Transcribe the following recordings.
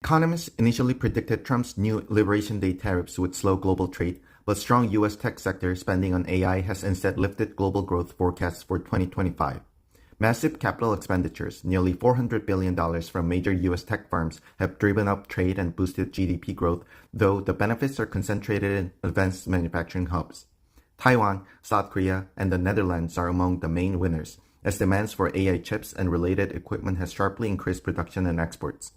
Economists initially predicted Trump's new Liberation Day tariffs would slow global trade, but strong U.S. tech sector spending on AI has instead lifted global growth forecasts for 2025. Massive capital expenditures, nearly $400 billion from major U.S. tech firms, have driven up trade and boosted GDP growth, though the benefits are concentrated in advanced manufacturing hubs. Taiwan, South Korea, and the Netherlands are among the main winners, as demands for AI chips and related equipment has sharply increased production and exports.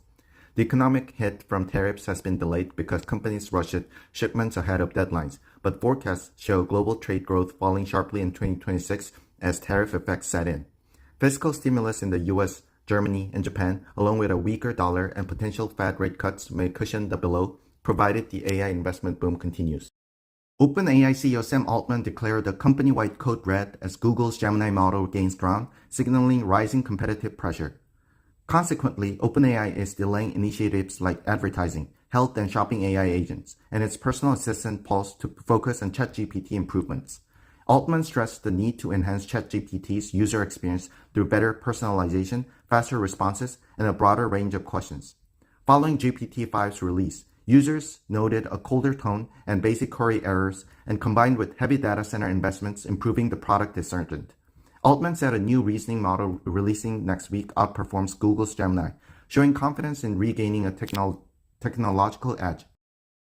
The economic hit from tariffs has been delayed because companies rushed shipments ahead of deadlines, but forecasts show global trade growth falling sharply in 2026 as tariff effects set in. Fiscal stimulus in the US, Germany, and Japan, along with a weaker dollar and potential Fed rate cuts, may cushion the blow, provided the AI investment boom continues. OpenAI CEO Sam Altman declared a company-wide code red as Google's Gemini model gains ground, signaling rising competitive pressure. Consequently, OpenAI is delaying initiatives like advertising, health, and shopping AI agents, and its personal assistant Pulse to focus on ChatGPT improvements. Altman stressed the need to enhance ChatGPT's user experience through better personalization, faster responses, and a broader range of questions. Following GPT-5's release, users noted a colder tone and basic query errors, and combined with heavy data center investments, improving the product is certain. Altman said a new reasoning model releasing next week outperforms Google's Gemini, showing confidence in regaining a technological edge.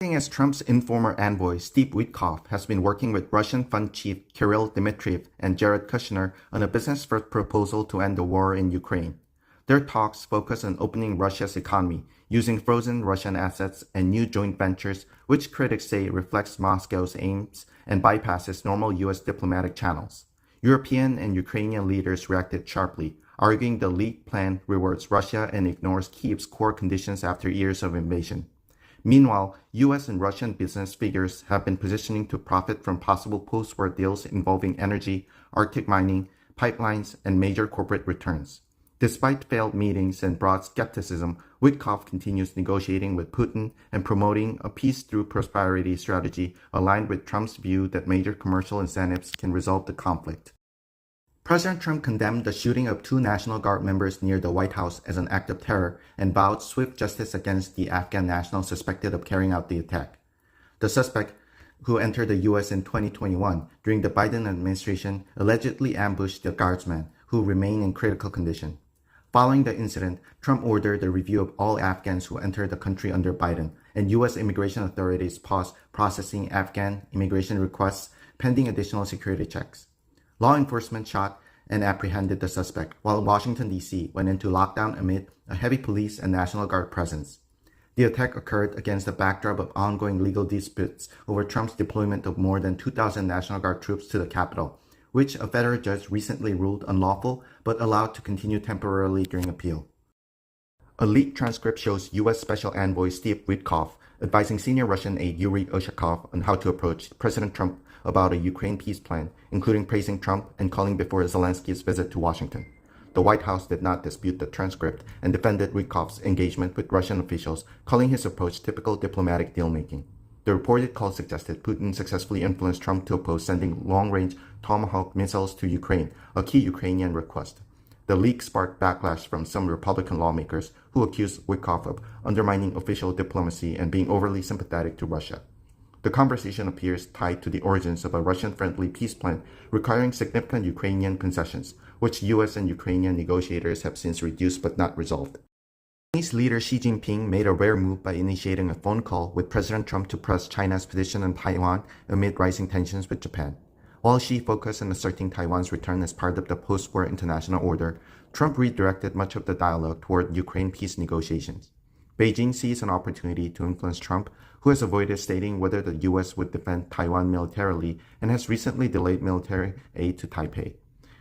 Acting as Trump's informal envoy, Steve Witkoff has been working with Russian fund chief Kirill Dmitriev and Jared Kushner on a business-first proposal to end the war in Ukraine. Their talks focus on opening Russia's economy, using frozen Russian assets and new joint ventures, which critics say reflects Moscow's aims and bypasses normal U.S. diplomatic channels. European and Ukrainian leaders reacted sharply, arguing the leaked plan rewards Russia and ignores Kyiv's core conditions after years of invasion. Meanwhile, U.S. and Russian business figures have been positioning to profit from possible post-war deals involving energy, Arctic mining, pipelines, and major corporate returns. Despite failed meetings and broad skepticism, Witkoff continues negotiating with Putin and promoting a peace through prosperity strategy aligned with Trump's view that major commercial incentives can resolve the conflict. President Trump condemned the shooting of 2 National Guard members near the White House as an act of terror and vowed swift justice against the Afghan national suspected of carrying out the attack. The suspect, who entered the U.S. in 2021 during the Biden administration, allegedly ambushed the guardsmen, who remain in critical condition. Following the incident, Trump ordered the review of all Afghans who entered the country under Biden, and U.S. immigration authorities paused processing Afghan immigration requests pending additional security checks. Law enforcement shot and apprehended the suspect, while Washington, D.C. went into lockdown amid a heavy police and National Guard presence. The attack occurred against the backdrop of ongoing legal disputes over Trump's deployment of more than 2,000 National Guard troops to the Capitol, which a federal judge recently ruled unlawful but allowed to continue temporarily during appeal. A leaked transcript shows U.S. Special Envoy Steve Witkoff advising senior Russian aide Yuri Ushakov on how to approach President Trump about a Ukraine peace plan, including praising Trump and calling before Zelensky's visit to Washington. The White House did not dispute the transcript and defended Witkoff's engagement with Russian officials, calling his approach typical diplomatic deal-making. The reported call suggested Putin successfully influenced Trump to oppose sending long-range Tomahawk missiles to Ukraine, a key Ukrainian request. The leak sparked backlash from some Republican lawmakers who accused Witkoff of undermining official diplomacy and being overly sympathetic to Russia. The conversation appears tied to the origins of a Russian-friendly peace plan requiring significant Ukrainian concessions, which U.S. and Ukrainian negotiators have since reduced but not resolved. Chinese leader Xi Jinping made a rare move by initiating a phone call with President Trump to press China's position on Taiwan amid rising tensions with Japan. While Xi focused on asserting Taiwan's return as part of the post-war international order, Trump redirected much of the dialogue toward Ukraine peace negotiations. Beijing sees an opportunity to influence Trump, who has avoided stating whether the U.S. would defend Taiwan militarily and has recently delayed military aid to Taipei.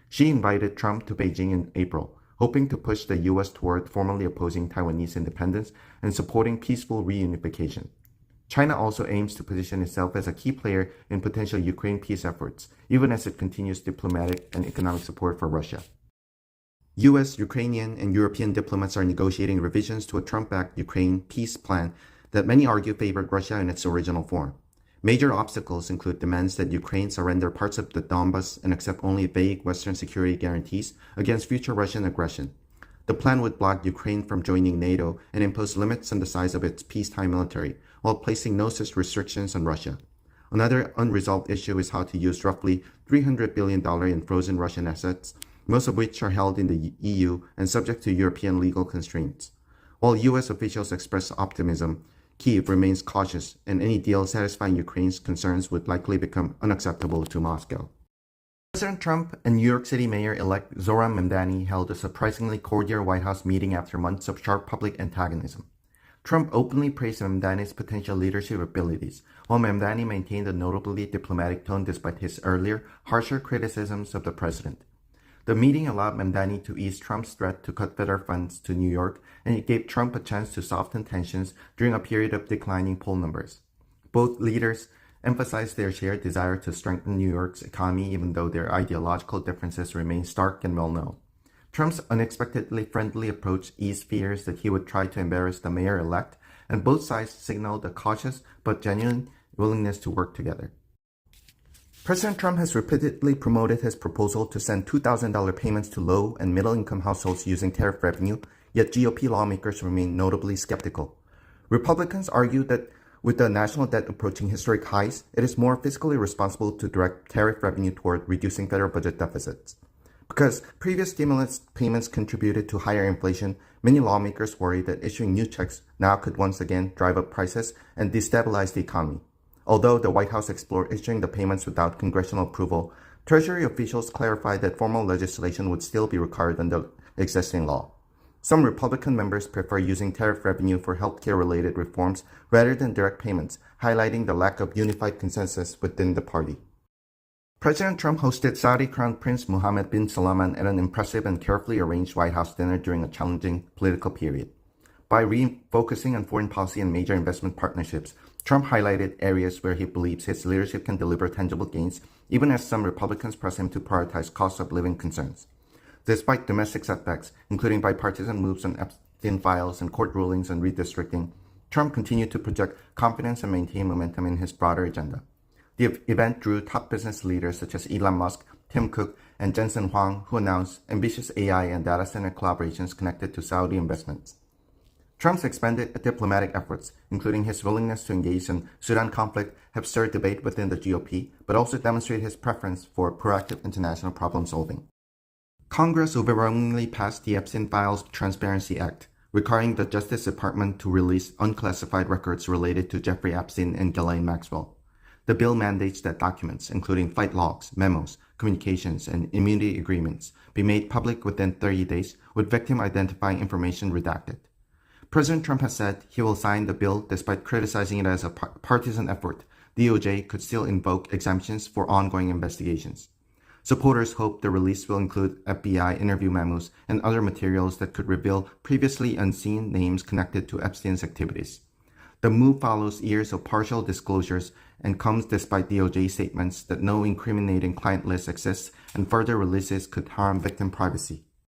Xi invited Trump to Beijing in April, hoping to push the U.S. toward formally opposing Taiwanese independence and supporting peaceful reunification. China also aims to position itself as a key player in potential Ukraine peace efforts, even as it continues diplomatic and economic support for Russia. U.S., Ukrainian, and European diplomats are negotiating revisions to a Trump-backed Ukraine peace plan that many argue favored Russia in its original form. Major obstacles include demands that Ukraine surrender parts of the Donbas and accept only vague Western security guarantees against future Russian aggression. The plan would block Ukraine from joining NATO and impose limits on the size of its peacetime military, while placing no such restrictions on Russia. Another unresolved issue is how to use roughly $300 billion in frozen Russian assets, most of which are held in the EU and subject to European legal constraints. While US officials express optimism, Kyiv remains cautious, and any deal satisfying Ukraine's concerns would likely become unacceptable to Moscow. President Trump and New York City Mayor-elect Zohran Mamdani held a surprisingly cordial White House meeting after months of sharp public antagonism. Trump openly praised Mamdani's potential leadership abilities, while Mamdani maintained a notably diplomatic tone despite his earlier, harsher criticisms of the president. The meeting allowed Mamdani to ease Trump's threat to cut federal funds to New York, and it gave Trump a chance to soften tensions during a period of declining poll numbers. Both leaders emphasized their shared desire to strengthen New York's economy even though their ideological differences remain stark and well-known. Trump's unexpectedly friendly approach eased fears that he would try to embarrass the mayor-elect, and both sides signaled a cautious but genuine willingness to work together. President Trump has repeatedly promoted his proposal to send $2,000 payments to low- and middle-income households using tariff revenue, yet GOP lawmakers remain notably skeptical. Republicans argue that with the national debt approaching historic highs, it is more fiscally responsible to direct tariff revenue toward reducing federal budget deficits. Because previous stimulus payments contributed to higher inflation, many lawmakers worry that issuing new checks now could once again drive up prices and destabilize the economy. Although the White House explored issuing the payments without congressional approval, Treasury officials clarified that formal legislation would still be required under existing law. Some Republican members prefer using tariff revenue for healthcare-related reforms rather than direct payments, highlighting the lack of unified consensus within the party. President Trump hosted Saudi Crown Prince Mohammed bin Salman at an impressive and carefully arranged White House dinner during a challenging political period. By refocusing on foreign policy and major investment partnerships, Trump highlighted areas where he believes his leadership can deliver tangible gains, even as some Republicans press him to prioritize cost of living concerns. Despite domestic setbacks, including bipartisan moves on Epstein files and court rulings on redistricting, Trump continued to project confidence and maintain momentum in his broader agenda. The event drew top business leaders such as Elon Musk, Tim Cook, and Jensen Huang, who announced ambitious AI and data center collaborations connected to Saudi investments. Trump's expanded diplomatic efforts, including his willingness to engage in Sudan conflict, have stirred debate within the GOP, but also demonstrate his preference for proactive international problem solving. Congress overwhelmingly passed the Epstein Files Transparency Act, requiring the Justice Department to release unclassified records related to Jeffrey Epstein and Ghislaine Maxwell. The bill mandates that documents, including flight logs, memos, communications, and immunity agreements, be made public within 30 days, with victim identifying information redacted. President Trump has said he will sign the bill despite criticizing it as a partisan effort. DOJ could still invoke exemptions for ongoing investigations. Supporters hope the release will include FBI interview memos and other materials that could reveal previously unseen names connected to Epstein's activities. The move follows years of partial disclosures and comes despite DOJ statements that no incriminating client list exists and further releases could harm victim privacy.